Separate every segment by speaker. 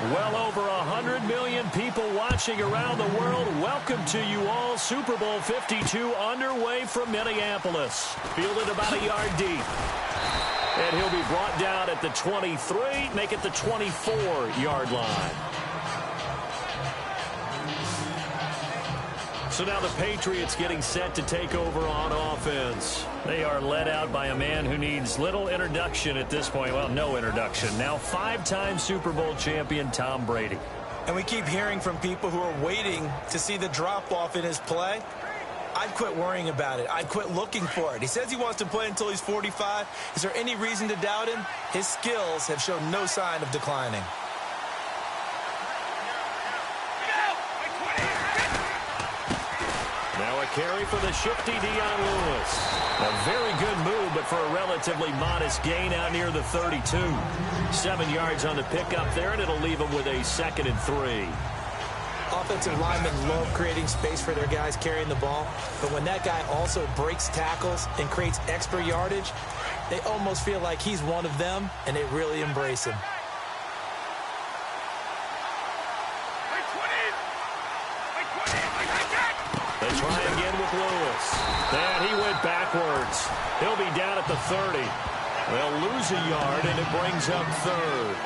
Speaker 1: Well over 100 million people watching around the world. Welcome to you all. Super Bowl 52 underway from Minneapolis. Fielded about a yard deep. And he'll be brought down at the 23, make it the 24-yard line. So now the Patriots getting set to take over on offense. They are led out by a man who needs little introduction at this point. Well, no introduction. Now five-time Super Bowl champion Tom Brady.
Speaker 2: And we keep hearing from people who are waiting to see the drop-off in his play. I'd quit worrying about it. I'd quit looking for it. He says he wants to play until he's 45. Is there any reason to doubt him? His skills have shown no sign of declining.
Speaker 1: Now a carry for the shifty Dion Lewis. A very good move, but for a relatively modest gain out near the 32. 7 yards on the pickup there, and it'll leave him with a 2nd and 3.
Speaker 2: Offensive linemen love creating space for their guys carrying the ball, but when that guy also breaks tackles and creates extra yardage, they almost feel like he's one of them, and they really embrace him.
Speaker 1: They try again with Lewis. And he went backwards. He'll be down at the 30. They'll lose a yard, and it brings up 3rd.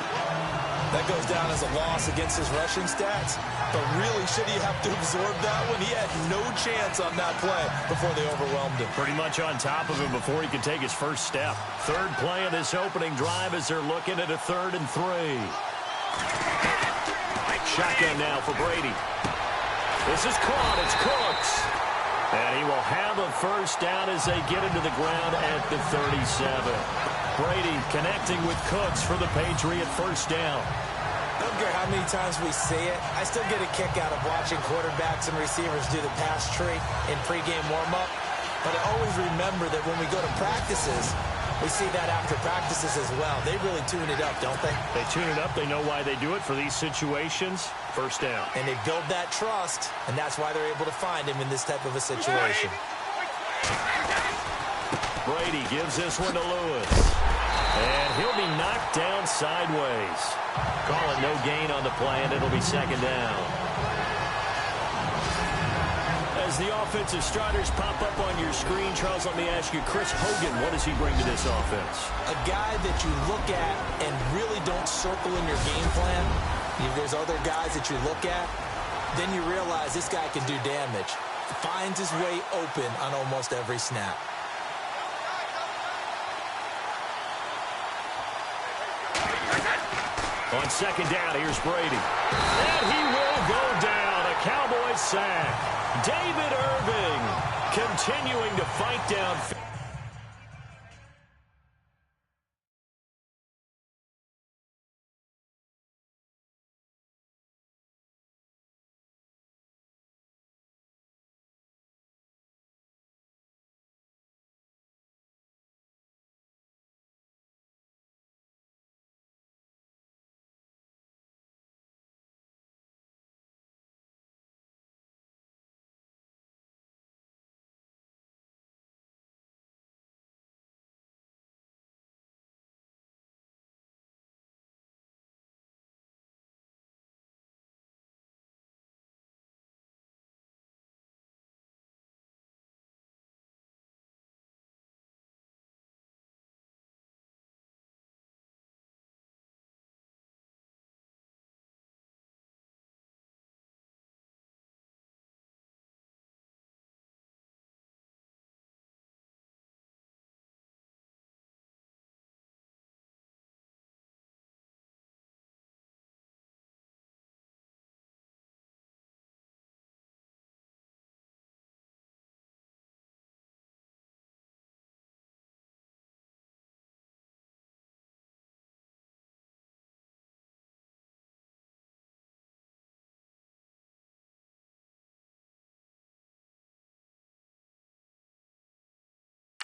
Speaker 2: That goes down as a loss against his rushing stats. But really, should he have to absorb that one? He had no chance on that play before they overwhelmed him.
Speaker 1: Pretty much on top of him before he could take his first step. 3rd play of this opening drive as they're looking at a 3rd and 3. Shotgun now for Brady. This is caught. It's Cooks. And he will have a first down as they get into the ground at the 37. Brady connecting with Cooks for the Patriot first down.
Speaker 2: I don't care how many times we say it, I still get a kick out of watching quarterbacks and receivers do the pass tree in pregame warm-up. But I always remember that when we go to practices, we see that after practices as well. They really tune it up, don't they?
Speaker 1: They tune it up. They know why they do it for these situations. First down.
Speaker 2: And they build that trust, and that's why they're able to find him in this type of a situation.
Speaker 1: Brady gives this one to Lewis. And he'll be knocked down sideways. Call it no gain on the play, and it'll be 2nd down. As the offensive starters pop up on your screen, Charles, let me ask you, Chris Hogan, what does he bring to this offense?
Speaker 2: A guy that you look at and really don't circle in your game plan. If there's other guys that you look at, then you realize this guy can do damage. Finds his way open on almost every snap.
Speaker 1: On 2nd down, here's Brady. And he will go down. A Cowboys sack. David Irving continuing to fight down.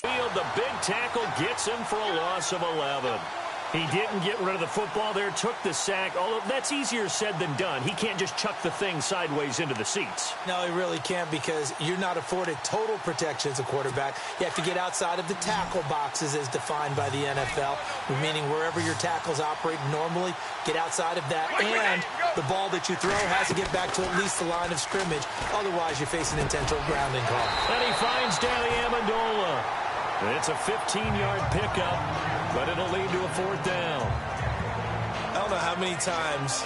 Speaker 1: Field, the big tackle gets him for a loss of 11. He didn't get rid of the football there, took the sack, although that's easier said than done. He can't just chuck the thing sideways into the seats.
Speaker 2: No, he really can't because you're not afforded total protection as a quarterback. You have to get outside of the tackle boxes as defined by the NFL, meaning wherever your tackles operate normally, get outside of that, and the ball that you throw has to get back to at least the line of scrimmage. Otherwise, you're facing intentional grounding call.
Speaker 1: And he finds Danny Amendola. It's a 15-yard pickup, but it'll lead to a 4th down.
Speaker 2: I don't know how many times,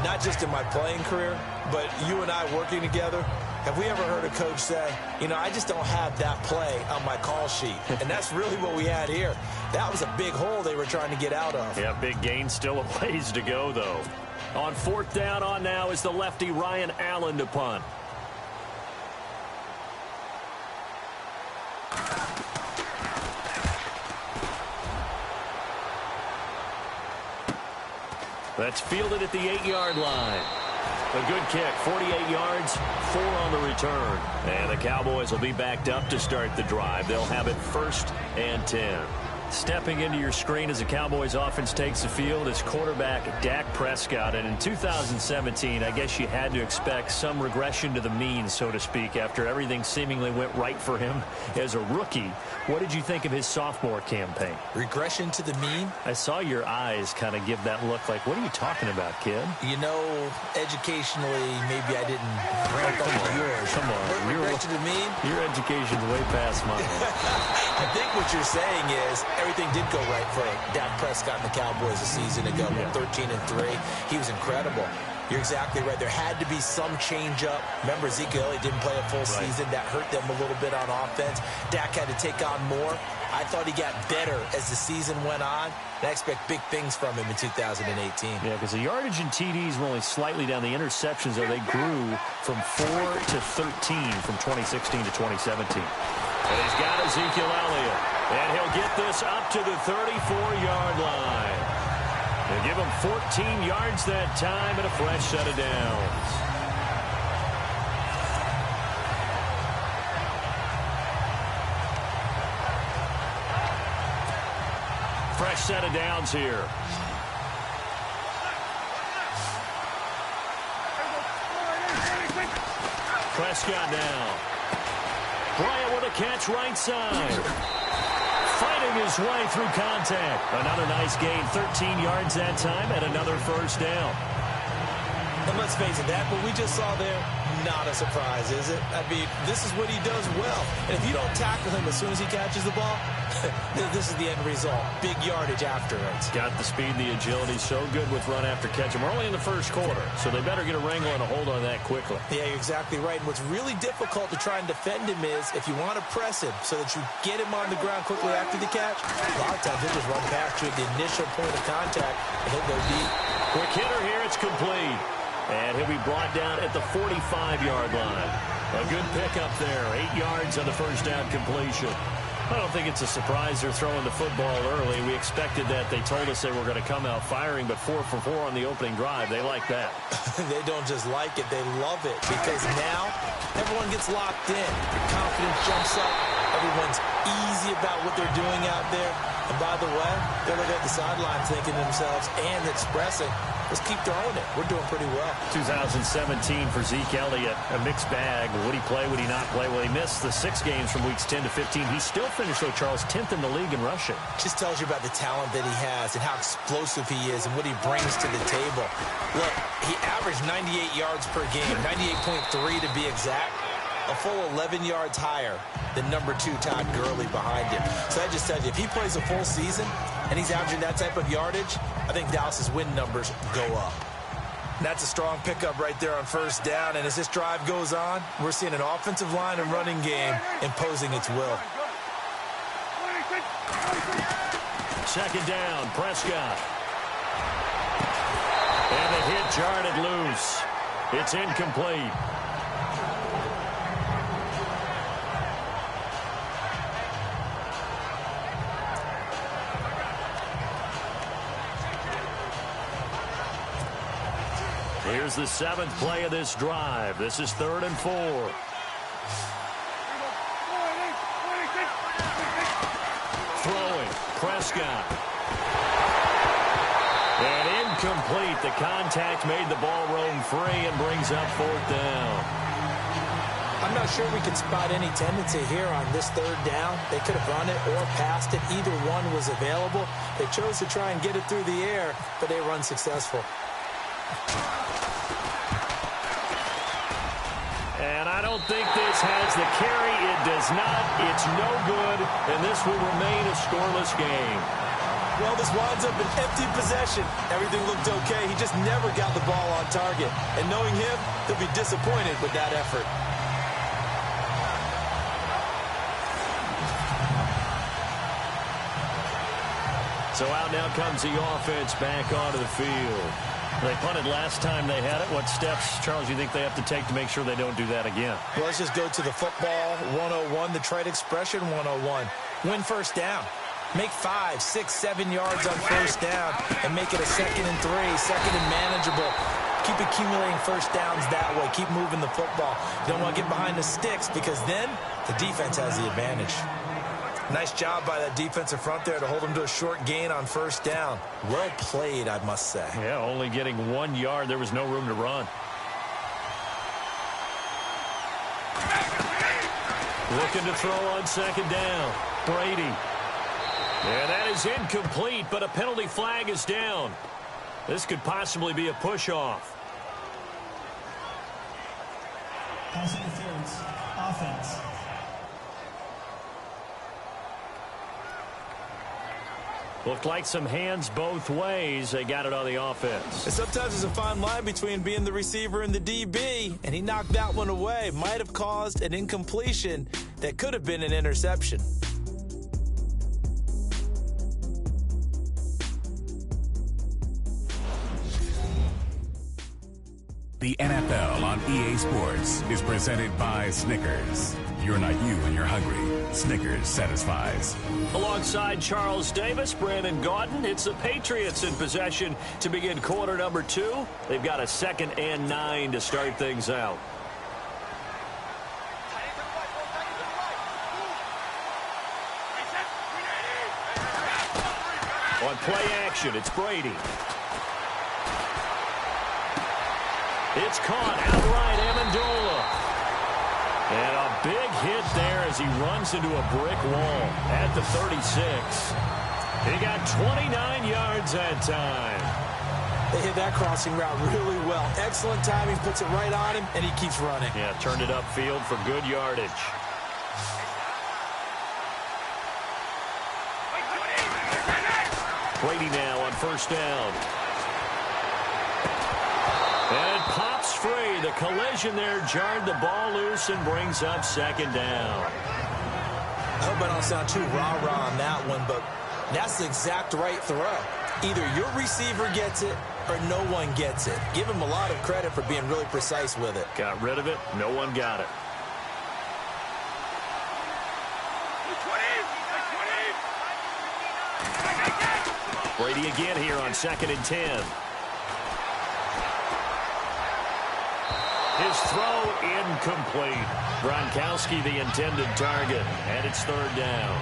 Speaker 2: not just in my playing career, but you and I working together, have we ever heard a coach say, you know, I just don't have that play on my call sheet. And that's really what we had here. That was a big hole they were trying to get out of.
Speaker 1: Yeah, big gain, still a ways to go, though. On 4th down on now is the lefty Ryan Allen to punt. That's fielded at the 8-yard line. A good kick, 48 yards, 4 on the return. And the Cowboys will be backed up to start the drive. They'll have it 1st and 10. Stepping into your screen as the Cowboys offense takes the field is quarterback Dak Prescott. And in 2017, I guess you had to expect some regression to the mean, so to speak, after everything seemingly went right for him as a rookie. What did you think of his sophomore campaign?
Speaker 2: Regression to the mean?
Speaker 1: I saw your eyes kind of give that look like, what are you talking about, kid?
Speaker 2: You know, educationally, maybe I didn't rank up to yours.
Speaker 1: Come on.
Speaker 2: Regression to the mean?
Speaker 1: Your education's way past mine.
Speaker 2: I think what you're saying is everything did go right for Dak Prescott and the Cowboys a season ago.
Speaker 1: Yeah.
Speaker 2: 13-3. He was incredible. You're exactly right. There had to be some change up. Remember, Ezekiel Elliott didn't play a full season. That hurt them a little bit on offense. Dak had to take on more. I thought he got better as the season went on. And I expect big things from him in 2018.
Speaker 1: Yeah, because the yardage and TDs were only slightly down. The interceptions, though, they grew from 4 to 13 from 2016 to 2017. And he's got Ezekiel Elliott. And he'll get this up to the 34-yard line. They'll give him 14 yards that time and a fresh set of downs. Fresh set of downs here. Prescott now. Bryant with a catch right side. Fighting his way through contact. Another nice gain, 13 yards that time, and another 1st down.
Speaker 2: And let's face it, that what we just saw there, not a surprise, is it? I mean, this is what he does well. And if you don't tackle him as soon as he catches the ball, this is the end result. Big yardage afterwards.
Speaker 1: Got the speed, the agility, so good with run after catch. And we're only in the 1st quarter, so they better get a wrangle and a hold on that quickly.
Speaker 2: Yeah, you're exactly right. And what's really difficult to try and defend him is if you want to press him so that you get him on the ground quickly after the catch, a lot of times he'll just run past you at the initial point of contact, and he'll go deep.
Speaker 1: Quick hitter here, it's complete. And he'll be brought down at the 45-yard line. A good pickup there, 8 yards on the 1st down completion. I don't think it's a surprise they're throwing the football early. We expected that. They told us they were going to come out firing, but 4 for 4 on the opening drive. They like that.
Speaker 2: They don't just like it, they love it, because now everyone gets locked in. Confidence jumps up. Everyone's easy about what they're doing out there. And by the way, they're looking at the sideline thinking to themselves and expressing, let's keep throwing it. We're doing pretty well.
Speaker 1: 2017 for Zeke Elliott, a mixed bag. Would he play? Would he not play? Well, he missed the 6 games from weeks 10 to 15. He still finished, though, Charles, 10th in the league in rushing.
Speaker 2: Just tells you about the talent that he has and how explosive he is and what he brings to the table. Look, he averaged 98 yards per game, 98.3 to be exact. A full 11 yards higher than number 2 Todd Gurley behind him. So that just tells you, if he plays a full season and he's averaging that type of yardage, I think Dallas's win numbers go up. And that's a strong pickup right there on 1st down. And as this drive goes on, we're seeing an offensive line and running game imposing its will.
Speaker 1: 2nd down, Prescott. And the hit jarred it loose. It's incomplete. Here's the 7th play of this drive. This is 3rd and 4. Throwing, Prescott. incomplete. The contact made the ball roam free and brings up 4th down.
Speaker 2: I'm not sure we could spot any tendency here on this 3rd down. They could have run it or passed it. Either one was available. They chose to try and get it through the air, but they were unsuccessful.
Speaker 1: And I don't think this has the carry. It does not. It's no good, and this will remain a scoreless game.
Speaker 2: Well, this winds up an empty possession. Everything looked okay. He just never got the ball on target. And knowing him, he'll be disappointed with that effort.
Speaker 1: So out now comes the offense back onto the field. They punted last time they had it. What steps, Charles, you think they have to take to make sure they don't do that again?
Speaker 2: Well, let's just go to the football 101, the trade expression 101. Win first down. Make 5, 6, 7 yards on first down and make it a 2nd and 3, 2nd and manageable. Keep accumulating first downs that way. Keep moving the football. You don't want to get behind the sticks because then the defense has the advantage. Nice job by that defensive front there to hold them to a short gain on first down. Well played, I must say.
Speaker 1: Yeah, only getting 1 yard. There was no room to run. Looking to throw on 2nd down. Brady. And that is incomplete, but a penalty flag is down. This could possibly be a push-off.
Speaker 3: Pass interference. Offense.
Speaker 1: Looked like some hands both ways. They got it on the offense.
Speaker 2: And sometimes there's a fine line between being the receiver and the DB, and he knocked that one away. Might have caused an incompletion that could have been an interception.
Speaker 4: The NFL on EA Sports is presented by Snickers. You're not you when you're hungry. Snickers satisfies.
Speaker 1: Alongside Charles Davis, Brandon Gaudin, it's the Patriots in possession to begin quarter number 2. They've got a 2nd and 9 to start things out. On play action, it's Brady. It's caught outright, Amendola. And a big hit there as he runs into a brick wall at the 36. He got 29 yards that time.
Speaker 2: They hit that crossing route really well. Excellent timing, puts it right on him, and he keeps running.
Speaker 1: Yeah, turned it upfield for good yardage. Brady now on first down. And it pops free. The collision there jarred the ball loose and brings up 2nd down.
Speaker 2: I hope I don't sound too rah-rah on that one, but that's the exact right throw. Either your receiver gets it or no one gets it. Give him a lot of credit for being really precise with it.
Speaker 1: Got rid of it. No one got it. Brady again here on 2nd and 10. His throw incomplete. Gronkowski the intended target, and it's 3rd down.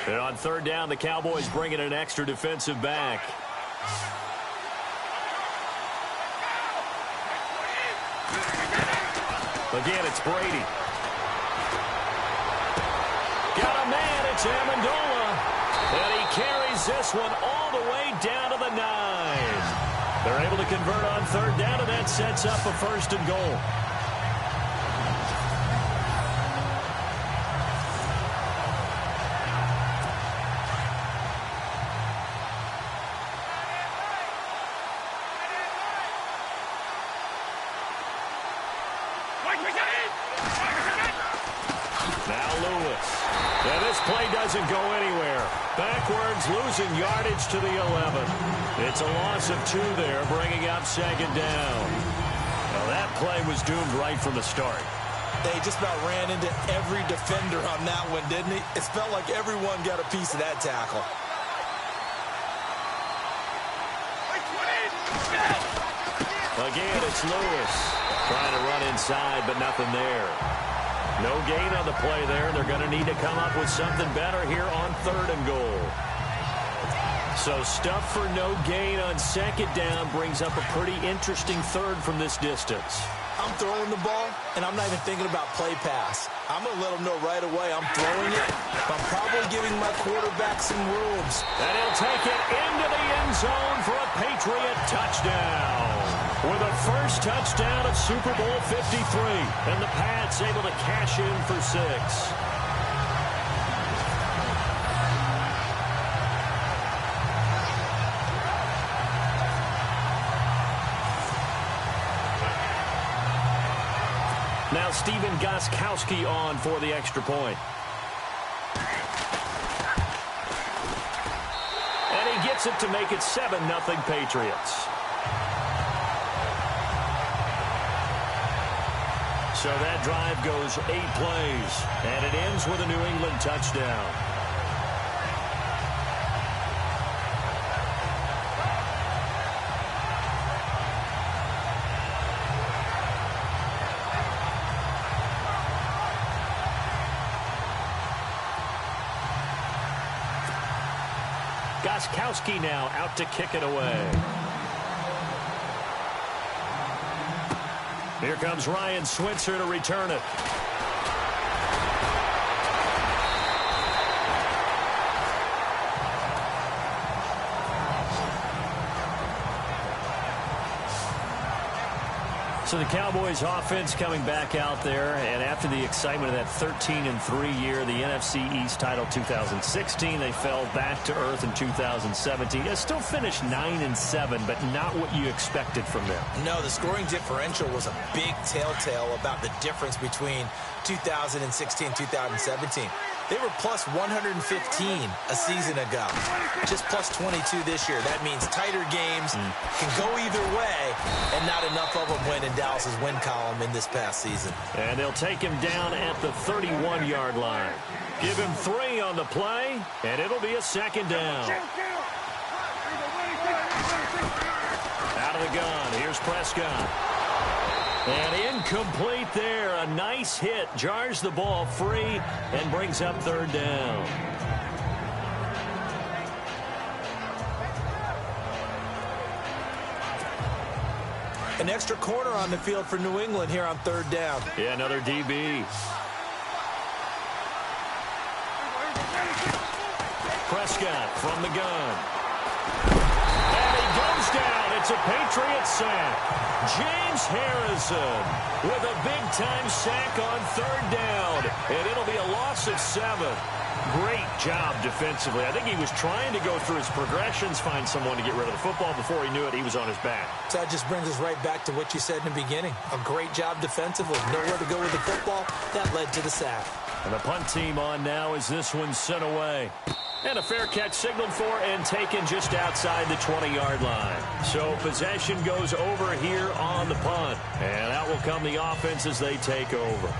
Speaker 1: And on 3rd down, the Cowboys bring in an extra defensive back. Again, it's Brady. Got a man, it's Amendola. And he carries this one all the way down to the 9. They're able to convert on 3rd down, and that sets up a 1st and goal. Lewis. And this play doesn't go anywhere. Backwards, losing yardage to the 11. It's a loss of 2 there, bringing up second down. Well, that play was doomed right from the start.
Speaker 2: They just about ran into every defender on that one, didn't he? It felt like everyone got a piece of that tackle.
Speaker 1: Again, it's Lewis trying to run inside, but nothing there. No gain on the play there. They're going to need to come up with something better here on 3rd and goal. So stuff for no gain on second down brings up a pretty interesting 3rd from this distance.
Speaker 2: I'm throwing the ball, and I'm not even thinking about play pass. I'm going to let them know right away I'm throwing it. But I'm probably giving my quarterback some rooms.
Speaker 1: And he'll take it into the end zone for a Patriot touchdown. With a first touchdown of Super Bowl 53. And the Pats able to cash in for 6. Now Steven Gostkowski on for the extra point. And he gets it to make it 7-0 Patriots. So that drive goes 8 plays, and it ends with a New England touchdown. Gostkowski now out to kick it away. Here comes Ryan Switzer to return it. So the Cowboys offense coming back out there, and after the excitement of that 13-3 year, the NFC East title 2016, they fell back to earth in 2017. They still finished 9-7, but not what you expected from them.
Speaker 2: No, the scoring differential was a big telltale about the difference between 2016 and 2017. They were plus 115 a season ago. Just plus 22 this year. That means tighter games can go either way, and not enough of them went in Dallas's win column in this past season.
Speaker 1: And they'll take him down at the 31-yard line. Give him 3 on the play, and it'll be a second down. Out of the gun, here's Prescott. And incomplete there. A nice hit. Jars the ball free and brings up 3rd down.
Speaker 2: An extra corner on the field for New England here on 3rd down.
Speaker 1: Yeah, another DB. Prescott from the gun. And he goes down. It's a Patriot sack. James Harrison with a big-time sack on 3rd down. And it'll be a loss of 7. Great job defensively. I think he was trying to go through his progressions, find someone to get rid of the football. Before he knew it, he was on his back.
Speaker 2: So that just brings us right back to what you said in the beginning. A great job defensively. Nowhere to go with the football. That led to the sack.
Speaker 1: And the punt team on now as this one's sent away. And a fair catch signaled for and taken just outside the 20-yard line. So possession goes over here on the punt. And out will come the offense as they take over.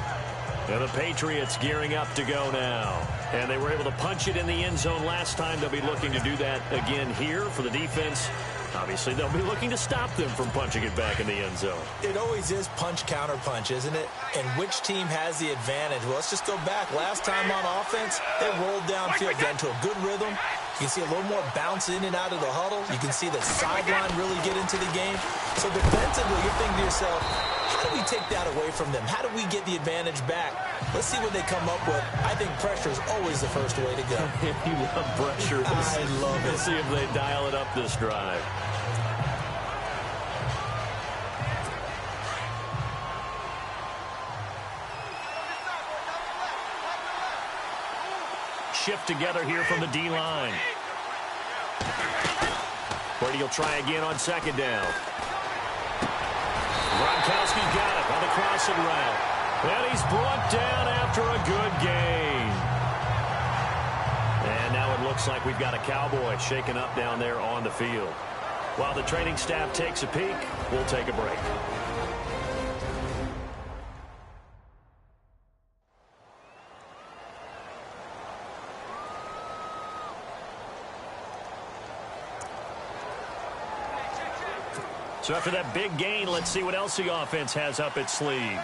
Speaker 1: And the Patriots gearing up to go now. And they were able to punch it in the end zone last time. They'll be looking to do that again here for the defense. Obviously, they'll be looking to stop them from punching it back in the end zone.
Speaker 2: It always is punch, counter punch, isn't it? And which team has the advantage? Well, let's just go back. Last time on offense, they rolled downfield, got into a good rhythm. You can see a little more bounce in and out of the huddle. You can see the sideline really get into the game. So defensively, you're thinking to yourself, how do we take that away from them? How do we get the advantage back? Let's see what they come up with. I think pressure is always the first way to go.
Speaker 1: You love pressure.
Speaker 2: I love it.
Speaker 1: Let's see if they dial it up this drive. Shift together here from the D-line. Brady will try again on 2nd down. Gronkowski got it on the crossing route. And he's brought down after a good gain. And now it looks like we've got a Cowboy shaken up down there on the field. While the training staff takes a peek, we'll take a break. So after that big gain, let's see what else the offense has up its sleeve.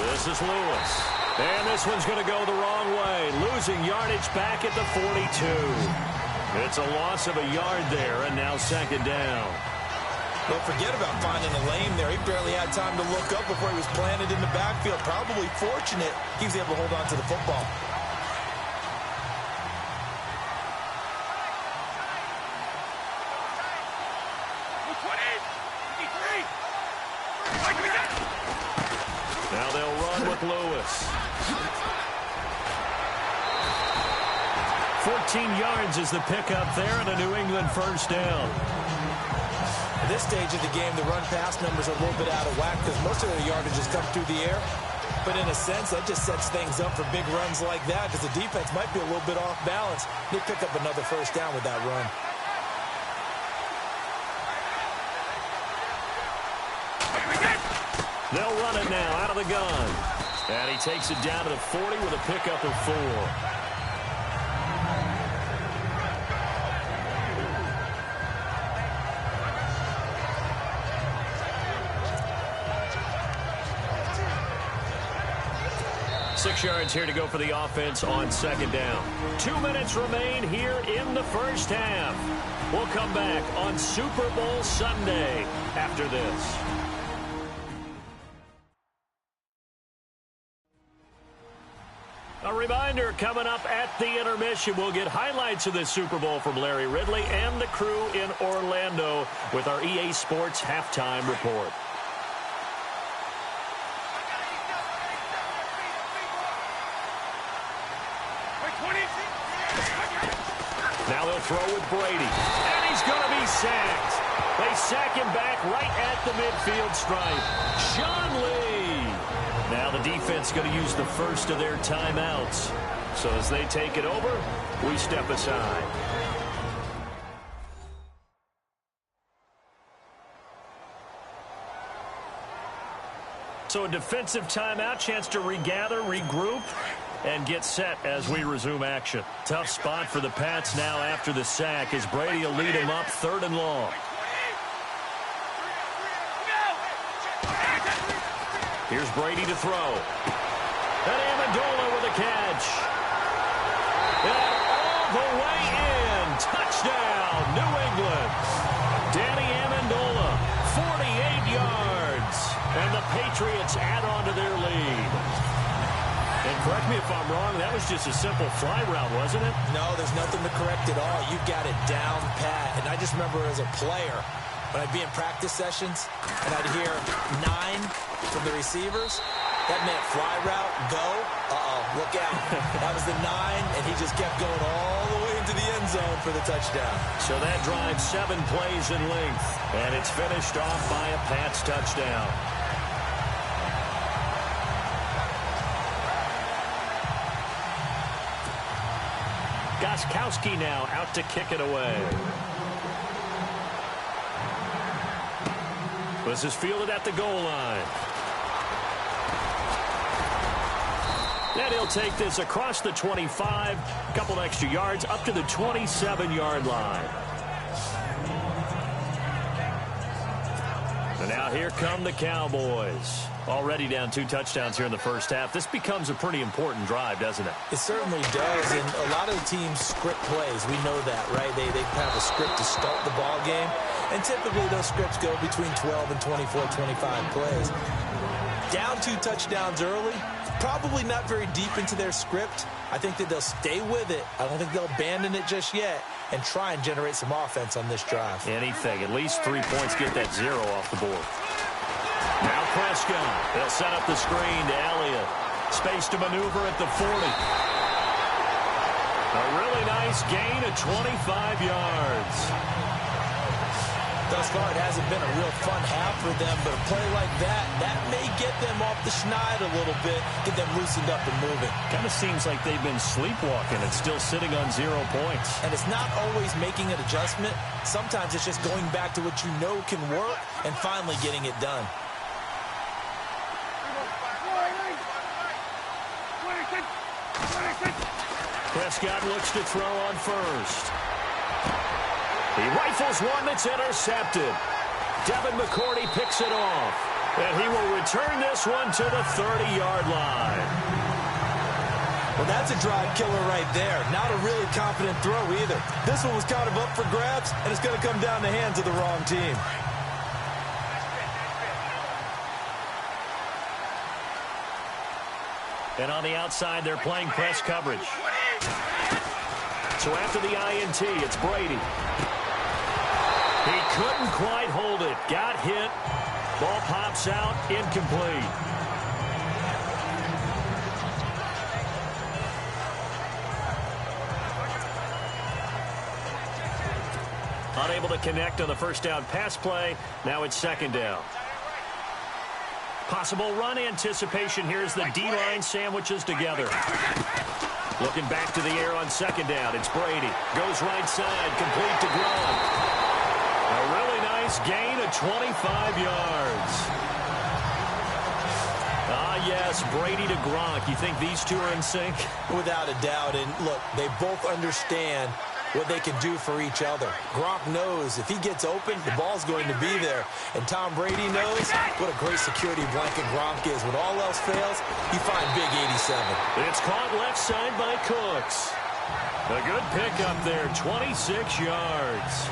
Speaker 1: This is Lewis. And this one's going to go the wrong way. Losing yardage back at the 42. It's a loss of a yard there, and now second down.
Speaker 2: Don't forget about finding a lane there. He barely had time to look up before he was planted in the backfield. Probably fortunate he was able to hold on to the football.
Speaker 1: Now they'll run with Lewis. 14 yards is the pickup there, and a New England first down.
Speaker 2: At this stage of the game, the run-pass numbers are a little bit out of whack because most of their yardage has come through the air. But in a sense, that just sets things up for big runs like that because the defense might be a little bit off balance. They pick up another first down with that run.
Speaker 1: They'll run it now out of the gun. And he takes it down to the 40 with a pickup of 4. Six yards here to go for the offense on second down. 2 minutes remain here in the first half. We'll come back on Super Bowl Sunday after this. A reminder, coming up at the intermission, we'll get highlights of this Super Bowl from Larry Ridley and the crew in Orlando with our EA Sports halftime report. Now they'll throw with Brady, and he's going to be sacked. They sack him back right at the midfield stripe. John Lee. Now the defense going to use the first of their timeouts. So as they take it over, we step aside. So a defensive timeout, chance to regather, regroup, and get set as we resume action. Tough spot for the Pats now after the sack as Brady will lead him up 3rd and long. Here's Brady to throw. And Amendola with a catch. And all the way in. Touchdown, New England. Danny Amendola, 48 yards. And the Patriots add on to their lead. And correct me if I'm wrong, that was just a simple fly route, wasn't it?
Speaker 2: No, there's nothing to correct at all. You got it down pat. And I just remember as a player, when I'd be in practice sessions and I'd hear 9 from the receivers, that meant fly route, go, look out. That was the 9, and he just kept going all the way into the end zone for the touchdown.
Speaker 1: So that drives 7 plays in length, and it's finished off by a Pats touchdown. Gostkowski now out to kick it away. This is fielded at the goal line. And he'll take this across the 25, a couple extra yards, up to the 27-yard line. And now here come the Cowboys. Already down 2 touchdowns here in the first half. This becomes a pretty important drive, doesn't it?
Speaker 2: It certainly does, and a lot of the teams script plays. We know that, right? They have a script to start the ball game, and typically those scripts go between 12 and 24, 25 plays. Down 2 touchdowns early, probably not very deep into their script. I think that they'll stay with it. I don't think they'll abandon it just yet and try and generate some offense on this drive.
Speaker 1: Anything. At least 3 points, get that 0 off the board. Now Prescott. They'll set up the screen to Elliott. Space to maneuver at the 40. A really nice gain of 25 yards.
Speaker 2: Thus far, it hasn't been a real fun half for them, but a play like that may get them off the schneid a little bit, get them loosened up and moving.
Speaker 1: Kind of seems like they've been sleepwalking and still sitting on 0 points.
Speaker 2: And it's not always making an adjustment. Sometimes it's just going back to what you know can work and finally getting it done.
Speaker 1: Prescott looks to throw on first. He rifles one that's intercepted. Devin McCourty picks it off. And he will return this one to the 30-yard line.
Speaker 2: Well, that's a drive killer right there. Not a really confident throw either. This one was kind of up for grabs, and it's going to come down the hands of the wrong team.
Speaker 1: And on the outside, they're playing press coverage. So after the INT, it's Brady. He couldn't quite hold it. Got hit. Ball pops out. Incomplete. Unable to connect on the first down pass play. Now it's second down. Possible run anticipation here as the D-line sandwiches together. Looking back to the air on second down. It's Brady. Goes right side. Complete to Gronk. A really nice gain of 25 yards. Ah, yes, Brady to Gronk. You think these two are in sync?
Speaker 2: Without a doubt. And look, they both understand what they can do for each other. Gronk knows if he gets open, the ball's going to be there. And Tom Brady knows what a great security blanket Gronk is. When all else fails, you find big 87.
Speaker 1: It's caught left side by Cooks. A good pickup there, 26 yards.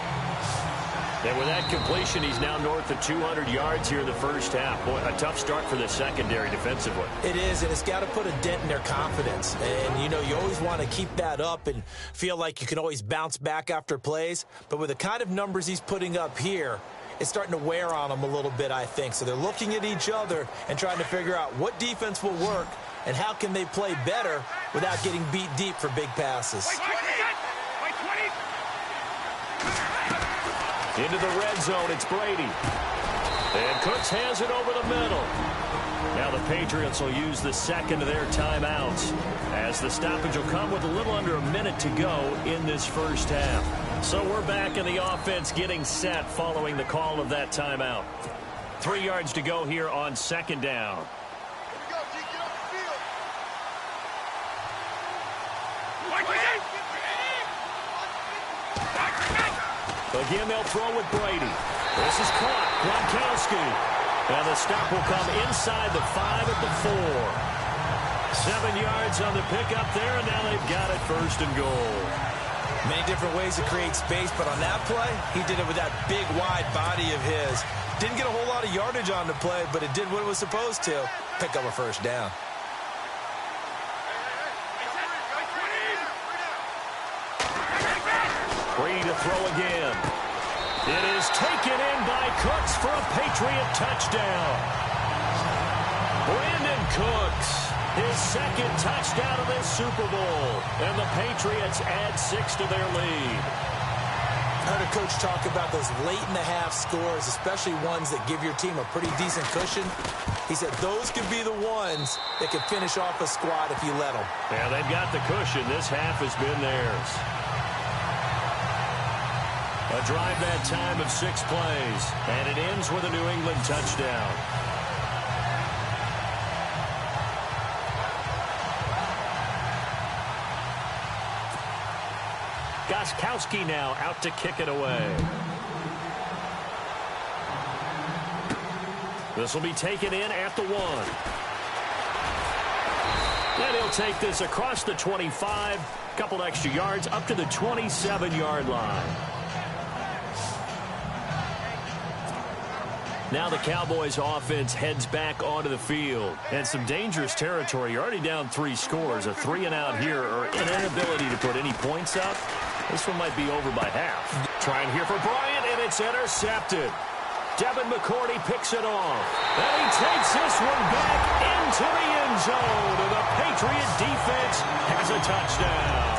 Speaker 1: And with that completion, he's now north of 200 yards here in the first half. Boy, a tough start for the secondary defensively.
Speaker 2: It is, and it's got to put a dent in their confidence. And, you know, you always want to keep that up and feel like you can always bounce back after plays. But with the kind of numbers he's putting up here, it's starting to wear on them a little bit, I think. So they're looking at each other and trying to figure out what defense will work and how can they play better without getting beat deep for big passes.
Speaker 1: Into the red zone, it's Brady. And Cooks has it over the middle. Now the Patriots will use the second of their timeouts, as the stoppage will come with a little under a minute to go in this first half. So we're back in the offense getting set following the call of that timeout. 3 yards to go here on second down. Again, they'll throw with Brady. This is caught. Gronkowski. And the stop will come inside the 5 at the 4. 7 yards on the pickup there, and now they've got it first and goal.
Speaker 2: Many different ways to create space, but on that play, he did it with that big, wide body of his. Didn't get a whole lot of yardage on the play, but it did what it was supposed to. Pick up a first down.
Speaker 1: Brady to throw again. It is taken in by Cooks for a Patriot touchdown. Brandon Cooks, his second touchdown of this Super Bowl. And the Patriots add 6 to their lead.
Speaker 2: I heard a coach talk about those late-in-the-half scores, especially ones that give your team a pretty decent cushion. He said those could be the ones that could finish off a squad if you let them.
Speaker 1: Yeah, they've got the cushion. This half has been theirs. A drive that time of 6 plays, and it ends with a New England touchdown. Gostkowski now out to kick it away. This will be taken in at the 1. And he'll take this across the 25, a couple extra yards, up to the 27-yard line. Now the Cowboys offense heads back onto the field. And some dangerous territory. You're already down 3 scores. A 3-and-out here, or an inability to put any points up. This one might be over by half. Trying here for Bryant, and it's intercepted. Devin McCourty picks it off. And he takes this one back into the end zone. And the Patriot defense has a touchdown.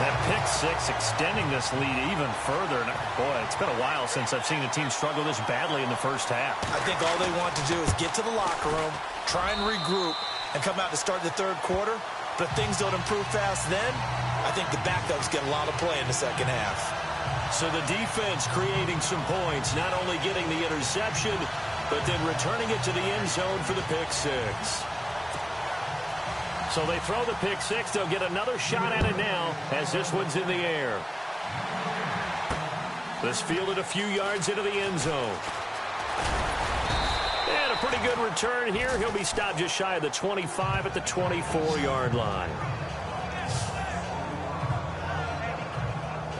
Speaker 1: That pick six extending this lead even further. And boy, it's been a while since I've seen a team struggle this badly in the first half.
Speaker 2: I think all they want to do is get to the locker room, try and regroup, and come out to start the third quarter. But if things don't improve fast then, I think the backups get a lot of play in the second half.
Speaker 1: So the defense creating some points, not only getting the interception, but then returning it to the end zone for the pick six. So they throw the pick six. They'll get another shot at it now as this one's in the air. This fielded a few yards into the end zone. And a pretty good return here. He'll be stopped just shy of the 25 at the 24-yard line.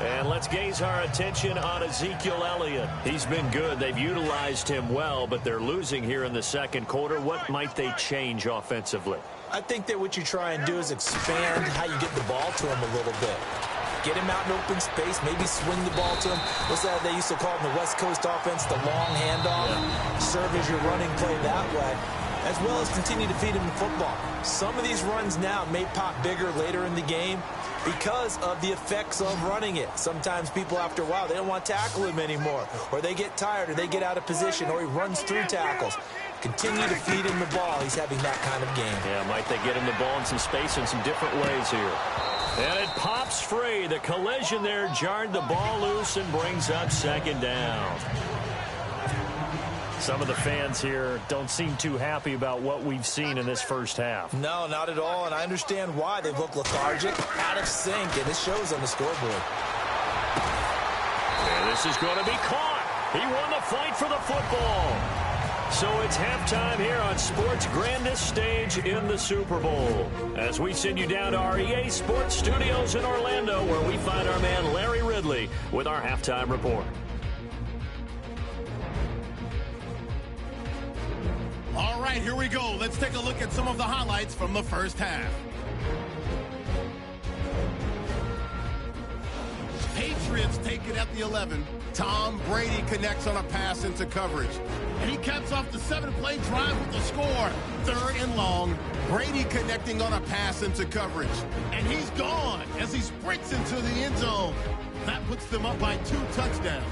Speaker 1: And let's gaze our attention on Ezekiel Elliott. He's been good. They've utilized him well, but they're losing here in the second quarter. What might they change offensively?
Speaker 2: I think that what you try and do is expand how you get the ball to him a little bit. Get him out in open space, maybe swing the ball to him. What's that they used to call in the West Coast offense, the long handoff? Yeah. Serve as your running play that way, as well as continue to feed him the football. Some of these runs now may pop bigger later in the game because of the effects of running it. Sometimes people, after a while, they don't want to tackle him anymore, or they get tired, or they get out of position, or he runs through tackles. Continue to feed him the ball. He's having that kind of game.
Speaker 1: Yeah, might they get him the ball in some space in some different ways here. And it pops free. The collision there jarred the ball loose and brings up second down. Some of the fans here don't seem too happy about what we've seen in this first half.
Speaker 2: No, not at all, and I understand why. They've looked lethargic, out of sync, and it shows on the scoreboard.
Speaker 1: And this is going to be caught. He won the fight for the football. So it's halftime here on sports' grandest stage in the Super Bowl. As we send you down to our EA Sports Studios in Orlando, where we find our man Larry Ridley with our halftime report.
Speaker 5: All right, here we go. Let's take a look at some of the highlights from the first half. Patriots take it at the 11. Tom Brady connects on a pass into coverage. And he caps off the 7-play drive with the score. 3rd and long. Brady connecting on a pass into coverage. And he's gone as he sprints into the end zone. That puts them up by 2 touchdowns.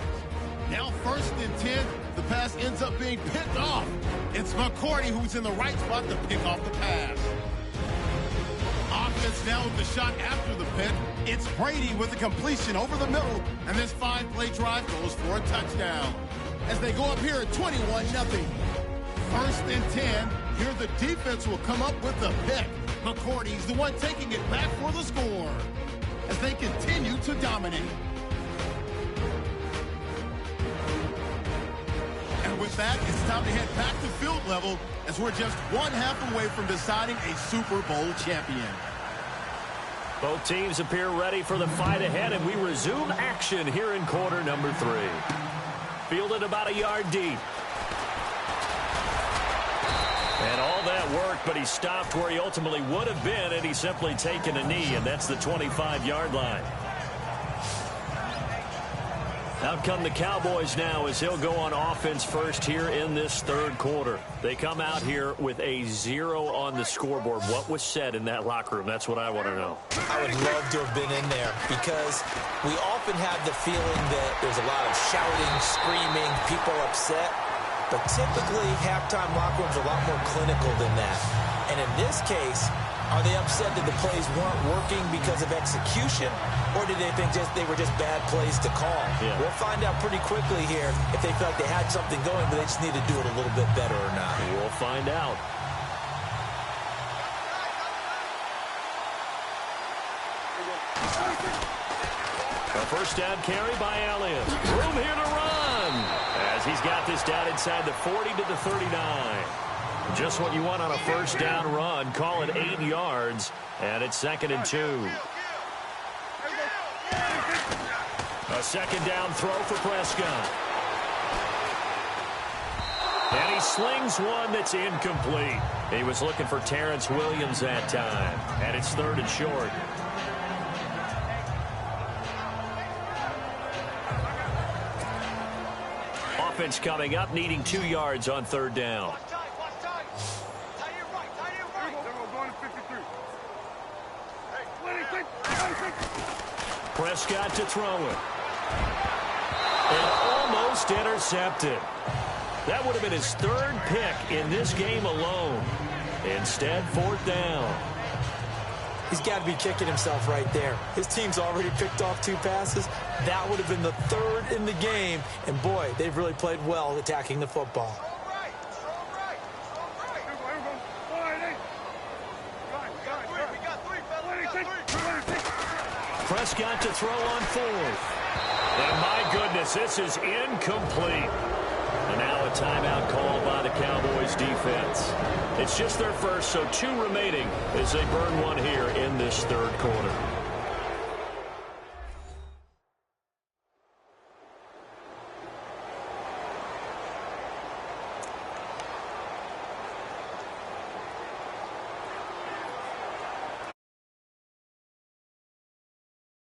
Speaker 5: Now 1st and 10. The pass ends up being picked off. It's McCourty who's in the right spot to pick off the pass. Offense now with the shot after the pick. It's Brady with the completion over the middle. And this 5-play drive goes for a touchdown. As they go up here at 21-0. 1st and 10. Here the defense will come up with the pick. McCourty's the one taking it back for the score. As they continue to dominate. And with that, it's time to head back to field level as we're just 1 half away from deciding a Super Bowl champion.
Speaker 1: Both teams appear ready for the fight ahead, and we resume action here in quarter number 3. Fielded about a yard deep. And all that work, but he stopped where he ultimately would have been had he simply taken a knee, and that's the 25-yard line. Out come the Cowboys now as he'll go on offense first here in this third quarter. They come out here with a 0 on the scoreboard. What was said in that locker room? That's what I want to know.
Speaker 2: I would love to have been in there because we often have the feeling that there's a lot of shouting, screaming, people upset. But typically, halftime locker rooms are a lot more clinical than that. And in this case, are they upset that the plays weren't working because of execution, or did they think they were just bad plays to call?
Speaker 1: Yeah.
Speaker 2: We'll find out pretty quickly here if they felt like they had something going, but they just need to do it a little bit better or not.
Speaker 1: We'll find out. A first down carry by Elliott. Room here to run as he's got this down inside the 40 to the 39. Just what you want on a first down run. Call it 8 yards, and it's 2nd and 2. A second down throw for Prescott. And he slings one that's incomplete. He was looking for Terrence Williams that time, and it's 3rd and short. Offense coming up, needing 2 yards on 3rd down. Prescott to throw it. And almost intercepted. That would have been his third pick in this game alone. Instead, fourth down.
Speaker 2: He's got to be kicking himself right there. His team's already picked off 2 passes. That would have been the third in the game. And, boy, they've really played well attacking the football.
Speaker 1: Prescott to throw on fourth. And, my goodness, this is incomplete. And now a timeout called by the Cowboys defense. It's just their first, so 2 remaining as they burn one here in this third quarter.